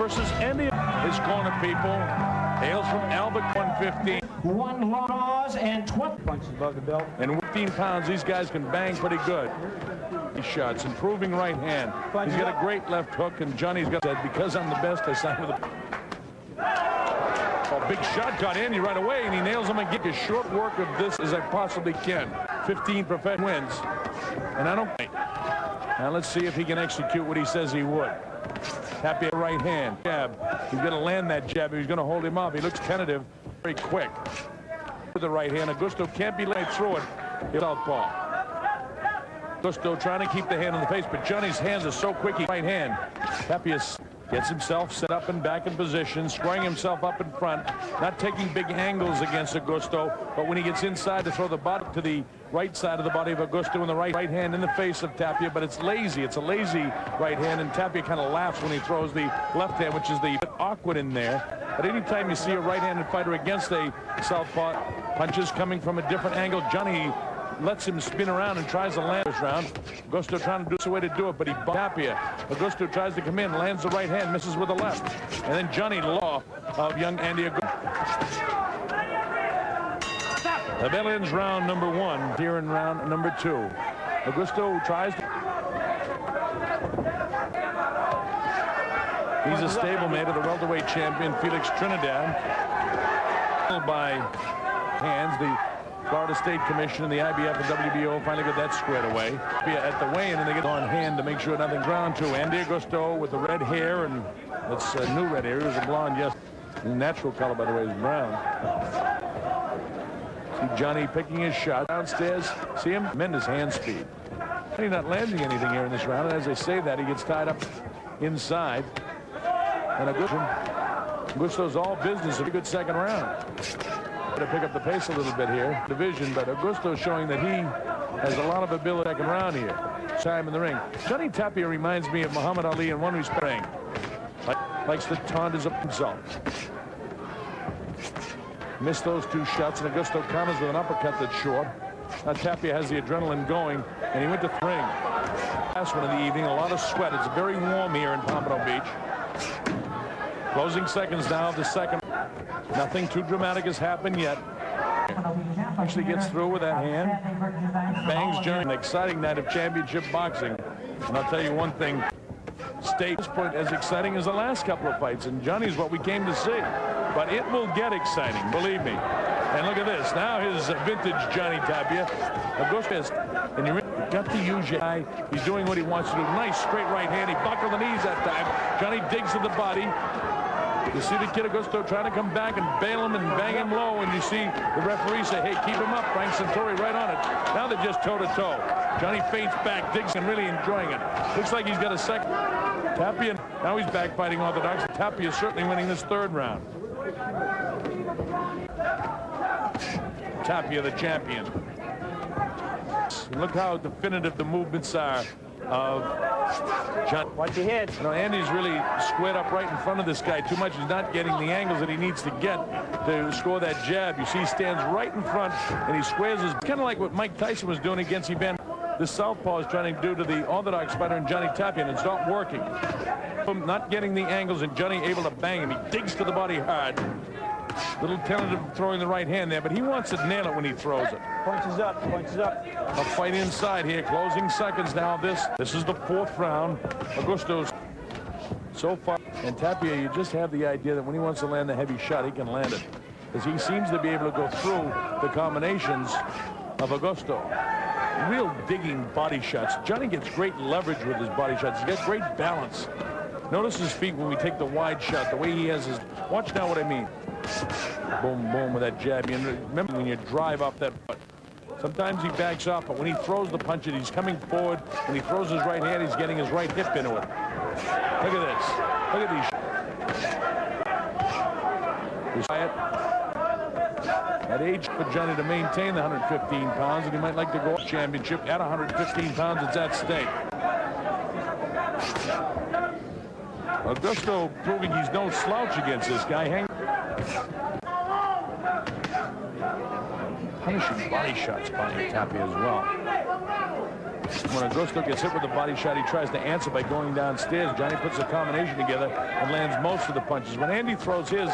versus Andy. His corner people hails from Albert 115. One loss and 20 punches above the belt. And 15 pounds, these guys can bang pretty good. Shots, improving right hand. He's got a great left hook, and Johnny's got that. Because I'm the best, I signed with a big shot got Andy right away, and he nails him and get as short work of this as I possibly can. 15 professional wins, and I don't. Now let's see if he can execute what he says he would. Tapia right hand jab. He's going to land that jab. He's going to hold him off. He looks tentative, very quick. With the right hand, Agosto can't be laid through it. Southpaw. Agosto trying to keep the hand in the face, but Johnny's hands are so quick. Right hand. Tapia gets himself set up and back in position, squaring himself up in front, not taking big angles against Agosto, but when he gets inside to throw the body to the right side of the body of Agosto and the right hand in the face of Tapia, but it's lazy. It's a lazy right hand, and Tapia kind of laughs when he throws the left hand, which is the awkward in there. But anytime you see a right-handed fighter against a southpaw, punches coming from a different angle, Johnny lets him spin around and tries to land this round. Agosto trying to do the way to do it, but he Tapia. Agosto tries to come in, lands the right hand, misses with the left. And then Johnny Law of young Andy Agosto. The bell ends round number 1 here in round number 2. Agosto tries to... He's a stablemate of the welterweight champion Felix Trinidad. By hands, the Florida State Commission and the IBF and WBO finally got that squared away. At the weigh-in, and they get on hand to make sure nothing ground to. Andy Agosto with the red hair, and that's new red hair. He was a blonde, yes. Natural color, by the way, is brown. See Johnny picking his shot downstairs. See him? Tremendous hand speed. He's not landing anything here in this round, and as they say that, he gets tied up inside. And Agosto's all business. A good second round. To pick up the pace a little bit here, division, but Agosto showing that he has a lot of ability second round here. Time in the ring. Johnny Tapia reminds me of Muhammad Ali in one respect. Likes to taunt his insult. Missed those 2 shots, and Agosto counters with an uppercut that's short. Now Tapia has the adrenaline going, and he went to the ring. Last one of the evening, a lot of sweat. It's very warm here in Pompano Beach. Closing seconds now of the second. Nothing too dramatic has happened yet. Actually gets through with that hand. Bangs Johnny. An exciting night of championship boxing. And I'll tell you one thing. State this point as exciting as the last couple of fights. And Johnny's what we came to see. But it will get exciting, believe me. And look at this. Now his vintage Johnny Tapia. Agosto, and you've got to use your eye. He's doing what he wants to do. Nice straight right hand. He buckled the knees that time. Johnny digs to the body. You see the kid Agosto trying to come back and bail him and bang him low, and you see the referee say, hey, keep him up. Frank Santori right on it. Now they're just toe-to-toe. Johnny feints back, digs and really enjoying it. Looks like he's got a second. Tapia, now he's back fighting orthodox. Tapia is certainly winning this 3rd round. Tapia, the champion. And look how definitive the movements are of John. Watch your head. You know, Andy's really squared up right in front of this guy too much. He's not getting the angles that he needs to get to score that jab. You see he stands right in front and he squares his, kind of like what Mike Tyson was doing against Evan. The southpaw is trying to do to the orthodox fighter and Johnny Tapia, and it's not working. Not getting the angles, and Johnny able to bang him. He digs to the body hard. Little tentative throwing the right hand there, but he wants to nail it when he throws it. Punches up, punches up. A fight inside here, closing seconds now. This is the 4th round. Agosto's so far. And Tapia, you just have the idea that when he wants to land the heavy shot, he can land it. Because he seems to be able to go through the combinations of Agosto. Real digging body shots. Johnny gets great leverage with his body shots. He gets great balance. Notice his feet when we take the wide shot, the way he has his... Watch now what I mean. Boom, boom with that jab. You remember when you drive off that foot. Sometimes he backs off, but when he throws the punch, he's coming forward. When he throws his right hand, he's getting his right hip into it. Look at this. Look at these. At age for Johnny to maintain the 115 pounds, and he might like to go championship at 115 pounds. It's at stake. Agosto proving he's no slouch against this guy. Punishing body shots by Tapia as well. When Agosto gets hit with a body shot, he tries to answer by going downstairs. Johnny puts a combination together and lands most of the punches. When Andy throws his,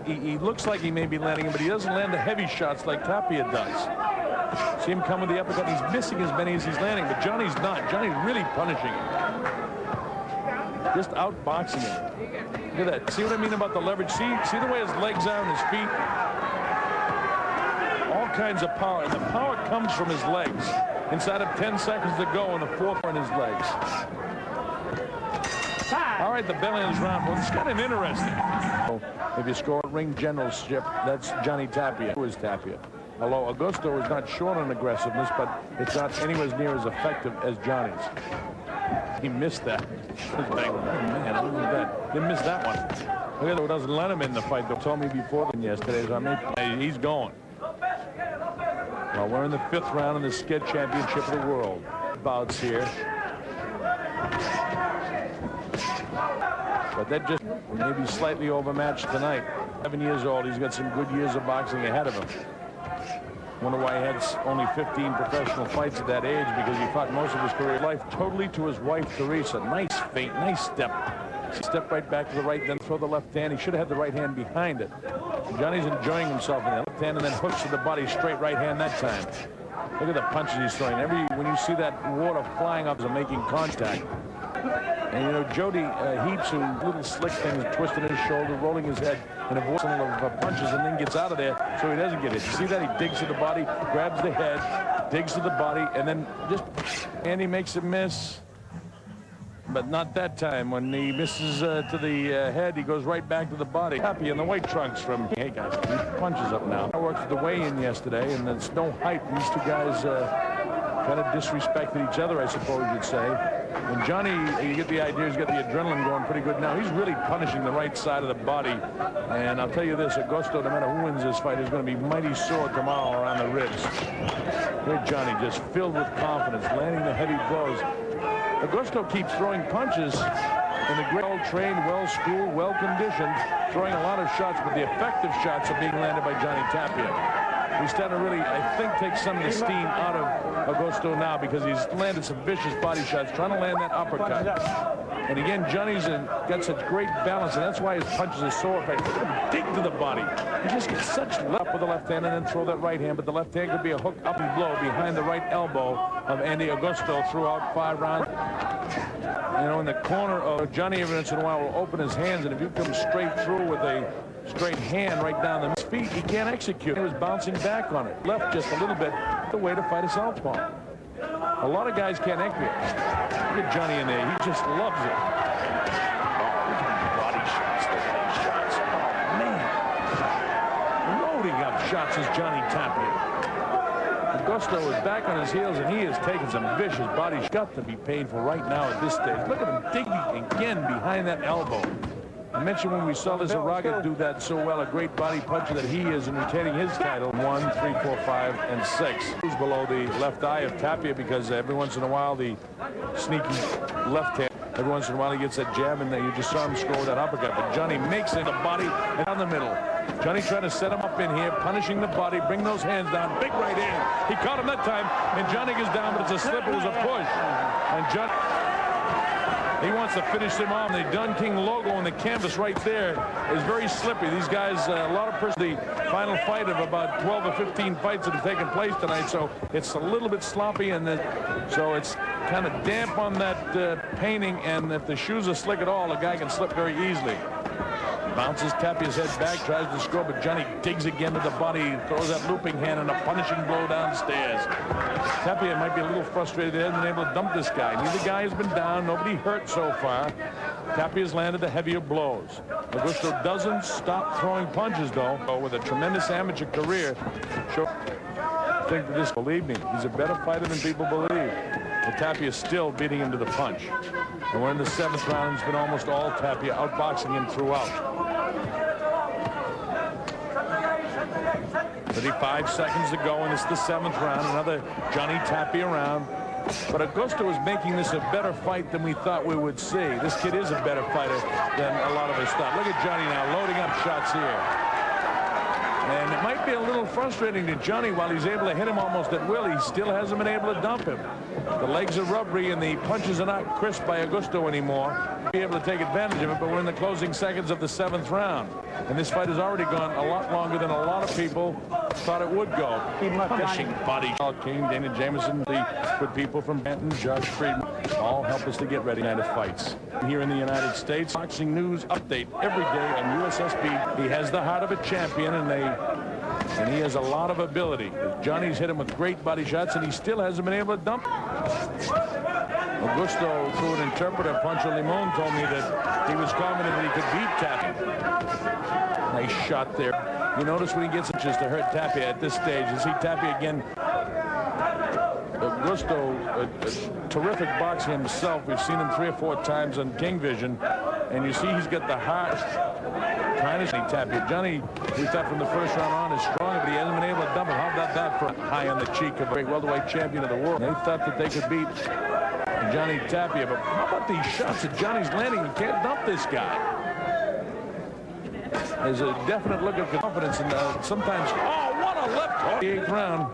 he looks like he may be landing him, but he doesn't land the heavy shots like Tapia does. See him come with the uppercut. He's missing as many as he's landing, but Johnny's not. Johnny's really punishing him. Just outboxing him. Look at that. See what I mean about the leverage? See the way his legs are and his feet? All kinds of power. And the power comes from his legs. Inside of 10 seconds to go, and the fourth on his legs. All right, the belly on his round. Well, it's kind of interesting. If you score a ring generalship, that's Johnny Tapia. Who is Tapia? Although Agosto is not short on aggressiveness, but it's not anywhere near as effective as Johnny's. He missed that. Oh, man, look at that. Didn't miss that one. Look at who doesn't let him in the fight. They told me before yesterday, so he's going. Well, we're in the 5th round in the Sked Championship of the World. Bouts here. But that just maybe slightly overmatched tonight. 7 years old. He's got some good years of boxing ahead of him. Wonder why he had only 15 professional fights at that age, because he fought most of his career life totally to his wife, Teresa. Nice feint, nice step. Step right back to the right, then throw the left hand. He should have had the right hand behind it. Johnny's enjoying himself in the left hand, and then hooks to the body, straight right hand that time. Look at the punches he's throwing. When you see that water flying up as making contact. And you know, Jody Heaps, who little slick things, twisting his shoulder, rolling his head, and avoids some of punches, and then gets out of there so he doesn't get hit. You see that? He digs to the body, grabs the head, digs to the body, and then and he makes a miss. But not that time. When he misses to the head, he goes right back to the body. Happy in the white trunks from, hey guys, he punches up now. I worked at the weigh-in yesterday, and there's no height. These two guys kind of disrespected each other, I suppose you'd say. And Johnny, you get the idea, he's got the adrenaline going pretty good now. He's really punishing the right side of the body. And I'll tell you this, Agosto, no matter who wins this fight, is going to be mighty sore tomorrow around the ribs. Here's Johnny just filled with confidence, landing the heavy blows. Augusto keeps throwing punches in a great, well-trained, well-schooled, well-conditioned, throwing a lot of shots, but the effective shots are being landed by Johnny Tapia. He's starting to really, I think, take some of the steam out of Agosto now, because he's landed some vicious body shots, trying to land that uppercut. And again, Johnny's got such great balance, and that's why his punches are so effective. Dig to the body. He just gets such left with the left hand and then throw that right hand, but the left hand could be a hook up and blow behind the right elbow of Andy Agosto throughout 5 rounds. You know, in the corner of Johnny, every once in a while will open his hands, and if you come straight through with a straight hand right down the feet, he can't execute. He was bouncing back on it. Left just a little bit, the way to fight a southpaw. A lot of guys can't execute. Look at Johnny in there. He just loves it. Oh, look at the body shots, the leg shots. Oh, man. Loading up shots is Johnny Tapia. Augusto is back on his heels, and he is taking some vicious body shots. Got to be painful right now at this stage. Look at him digging again behind that elbow. I mentioned when we saw this Araga do that so well, a great body puncher that he is in retaining his title. 1, 3, 4, 5, and 6. Who's below the left eye of Tapia, because every once in a while the sneaky left hand, every once in a while he gets that jab, and then you just saw him score that uppercut. But Johnny makes it the body and down the middle. Johnny trying to set him up in here, punishing the body, bring those hands down. Big right hand. He caught him that time, and Johnny goes down, but it's a slip. It was a push. And Johnny, he wants to finish him off. The Dun King logo on the canvas right there is very slippery. These guys, a lot of the final fight of about 12 or 15 fights that have taken place tonight, so it's a little bit sloppy, and so it's kind of damp on that painting, and if the shoes are slick at all, a guy can slip very easily. Bounces Tapia's head back, tries to score, but Johnny digs again to the body, throws that looping hand and a punishing blow downstairs. Tapia might be a little frustrated. They haven't been able to dump this guy. Neither guy has been down. Nobody hurt so far. Tapia's landed the heavier blows. Augusto doesn't stop throwing punches, though. With a tremendous amateur career, I think that this, believe me, he's a better fighter than people believe. But Tapia's still beating him to the punch. And we're in the 7th round. It's been almost all Tapia, outboxing him throughout. 35 seconds to go, and it's the 7th round. Another Johnny Tapia round. But Agosto is making this a better fight than we thought we would see. This kid is a better fighter than a lot of us thought. Look at Johnny now, loading up shots here. And it might be a little frustrating to Johnny. While he's able to hit him almost at will, he still hasn't been able to dump him. The legs are rubbery and the punches are not crisp by Agosto anymore. Be able to take advantage of it, but we're in the closing seconds of the 7th round. And this fight has already gone a lot longer than a lot of people thought it would go. Punishing body. King, Dana Jameson, the good people from Banton, Josh Friedman, all help us to get ready to fights. Here in the United States, boxing news update every day on USSB. He has the heart of a champion, and he has a lot of ability. Johnny's hit him with great body shots, and he still hasn't been able to dump. Agosto, through an interpreter, Pancho Limon, told me that he was confident that he could beat Tapia. Nice shot there. You notice when he gets inches to hurt Tapia at this stage. You see Tapia again. Agosto, a terrific boxer himself. We've seen him 3 or 4 times on King Vision, and you see he's got the heart. Trying to see Tapia. Johnny, we thought from the first round on, is strong, but he hasn't been able to dump it. How about that for high on the cheek of a great welterweight champion of the world? They thought that they could beat Johnny Tapia, but how about these shots that Johnny's landing? He can't dump this guy. There's a definite look of confidence, and sometimes, oh, what a left hook. The 8th round.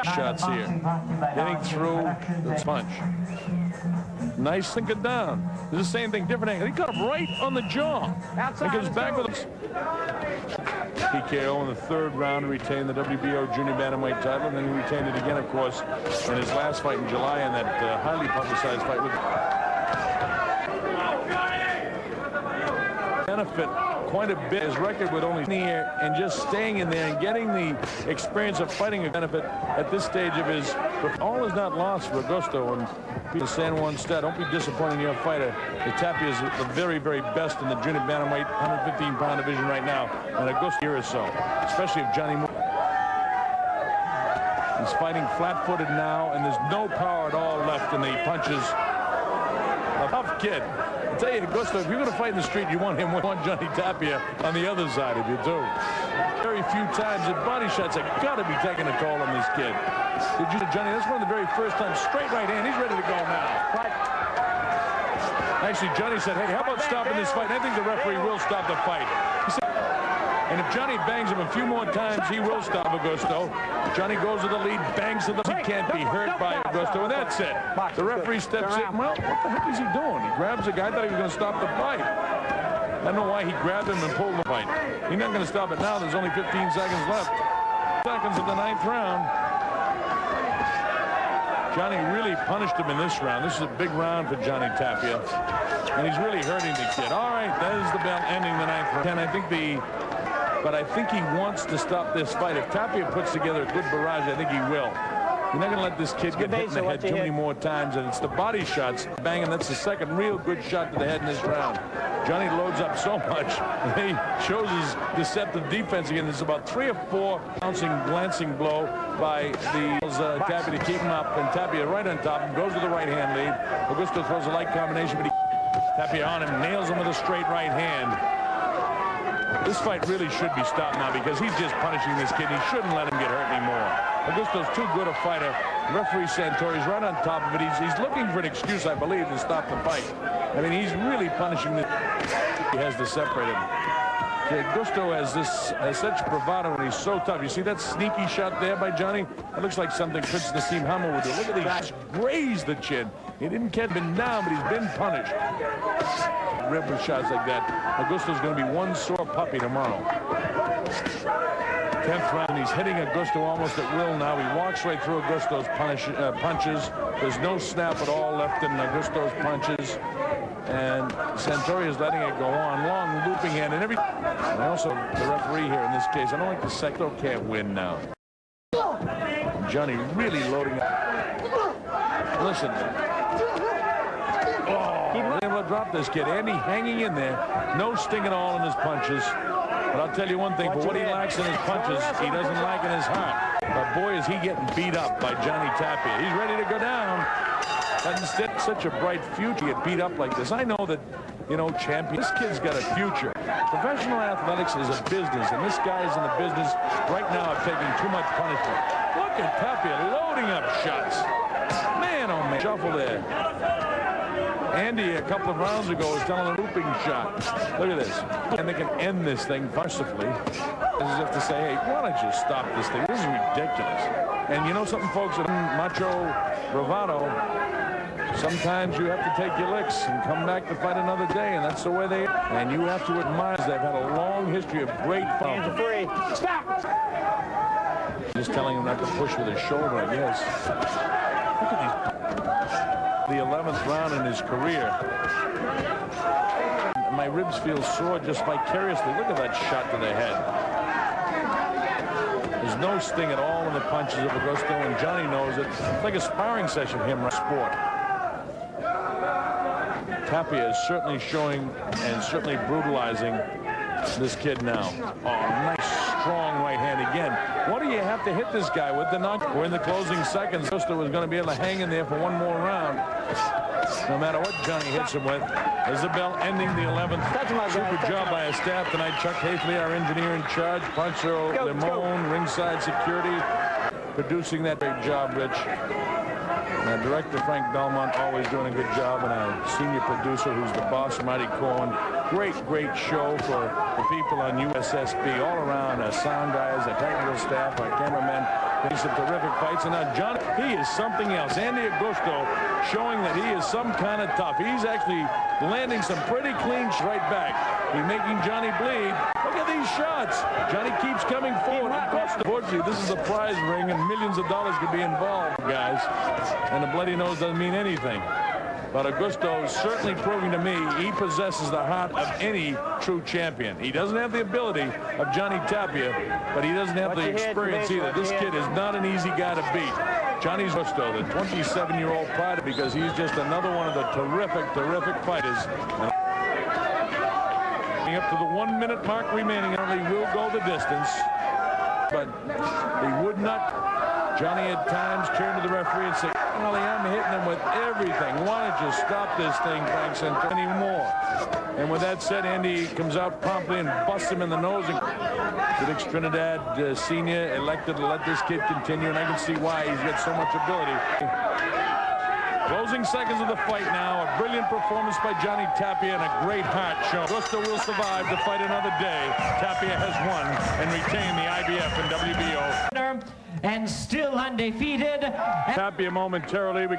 Shots here. Getting through the punch. Nice thinking down. There's the same thing, different angle. He got him right on the jaw. He goes back with him. TKO in the 3rd round to retain the WBO junior bantamweight title, and then he retained it again, of course, in his last fight in July in that highly publicized fight with benefit quite a bit. His record with only here and just staying in there and getting the experience of fighting a benefit at this stage of his. All is not lost for Agosto and the San Juan State. Don't be disappointed in your fighter. The Tapia is the very, very best in the junior bantamweight 115-pound division right now, and Agosto here or so, especially if Johnny. He's fighting flat-footed now, and there's no power at all left in the punches. A tough kid. I tell you, Agosto, if you're going to fight in the street, you want him, want Johnny Tapia on the other side if you do. Very few times that body shots have got to be taking a toll on this kid. Did you, Johnny? That's one of the very first times. Straight right hand. He's ready to go now. Actually, Johnny said, hey, how about stopping this fight? I think the referee will stop the fight. He said, and if Johnny bangs him a few more times, he will stop Agosto. Johnny goes to the lead, bangs to the... He can't be hurt by Agosto, and that's it. The referee steps in. Well, what the heck is he doing? He grabs the guy. I thought he was going to stop the fight. I don't know why he grabbed him and pulled the fight. He's not going to stop it now. There's only 15 seconds left. Seconds of the 9th round. Johnny really punished him in this round. This is a big round for Johnny Tapia, and he's really hurting the kid. All right, that is the bell ending the 9th round. And I think he wants to stop this fight. If Tapia puts together a good barrage, I think he will. You're not going to let this kid get hit in the head too many more times, and it's the body shots banging. That's the second real good shot to the head in this round. Johnny loads up so much, he shows his deceptive defense again. There's about 3 or 4 glancing blow by the Tapia to keep him up, and Tapia right on top him, goes to the right hand lead. Agosto throws a light combination, but Tapia on him, nails him with a straight right hand. This fight really should be stopped now because he's just punishing this kid. He shouldn't let him get hurt anymore. Agosto's too good a fighter. Referee Santori's right on top of it. He's looking for an excuse, I believe, to stop the fight. I mean, he's really punishing this. He has to separate him. Agosto has such bravado, and he's so tough. You see that sneaky shot there by Johnny? It looks like something Prince Nassim Hammer would do. Look at these. Grazed the chin. He didn't catch him down, but he's been punished. Rib with shots like that. Agosto's going to be one sore puppy tomorrow. 10th round, and he's hitting Agosto almost at will now. He walks right through Agosto's punches. There's no snap at all left in Agosto's punches. And Santori is letting it go on. Long looping hand and everything. And also the referee here in this case. I don't like the sector can't win now. Johnny really loading up. Listen. Oh, able to drop this kid. Andy hanging in there. No sting at all in his punches. But I'll tell you one thing, for what he lacks in his punches, he doesn't lack in his heart. But boy, is he getting beat up by Johnny Tapia. He's ready to go down. But instead, such a bright future, get beat up like this. I know that, you know, champion. This kid's got a future. Professional athletics is a business, and this guy's in the business right now of taking too much punishment. Look at Tapia loading up shots. Man, oh man, shuffle there. Andy, a couple of rounds ago, was telling a looping shot. Look at this. And they can end this thing mercifully. As if to say, hey, why don't you stop this thing? This is ridiculous. And you know something, folks? My macho bravado, sometimes you have to take your licks and come back to fight another day, and that's the way they are. And you have to admire they've had a long history of great fun. Stop! Just telling him not to push with his shoulder, I guess. Look at these. The 11th round in his career. My ribs feel sore just vicariously. Look at that shot to the head. There's no sting at all in the punches of Agosto, and Johnny knows it. It's like a sparring session for him, sport. Tapia is certainly showing and certainly brutalizing this kid now. Oh, nice, strong right hand again. What do you have to hit this guy with? We're in the closing seconds. Agosto was going to be able to hang in there for one more round. No matter what Johnny hits him with. There's the bell ending the 11th. Super job by our staff tonight. Chuck Hafley, our engineer in charge. Pancho Limon, ringside security. Producing that great job, Rich. And our director, Frank Belmont, always doing a good job. And our senior producer, who's the boss, Marty Cohen. Great, great show for the people on USSB. All around, our sound guys, our technical staff, our cameramen. These some terrific fights. And now Johnny, he is something else. Andy Agosto showing that he is some kind of tough. He's actually landing some pretty clean right back. He's making Johnny bleed. Look at these shots. Johnny keeps coming forward. Unfortunately, this is a prize ring and millions of dollars could be involved, guys. And a bloody nose doesn't mean anything. But Agosto is certainly proving to me he possesses the heart of any true champion. He doesn't have the ability of Johnny Tapia, but he doesn't have the experience either. This kid is not an easy guy to beat. Johnny's Agosto, the 27-year-old fighter, because he's just another one of the terrific, terrific fighters. Up to the 1 minute mark remaining, only will go the distance, but he would not. Johnny at times turned to the referee and said, "Golly, I'm hitting him with everything. Why don't you stop this thing, Frank, anymore?" And with that said, Andy comes out promptly and busts him in the nose. And Felix Trinidad Sr. elected to let this kid continue, and I can see why. He's got so much ability. Closing seconds of the fight now. A brilliant performance by Johnny Tapia and a great heart show. Agosto will survive to fight another day. Tapia has won and retained the IBF and WBO. And still undefeated. Tapia momentarily. We got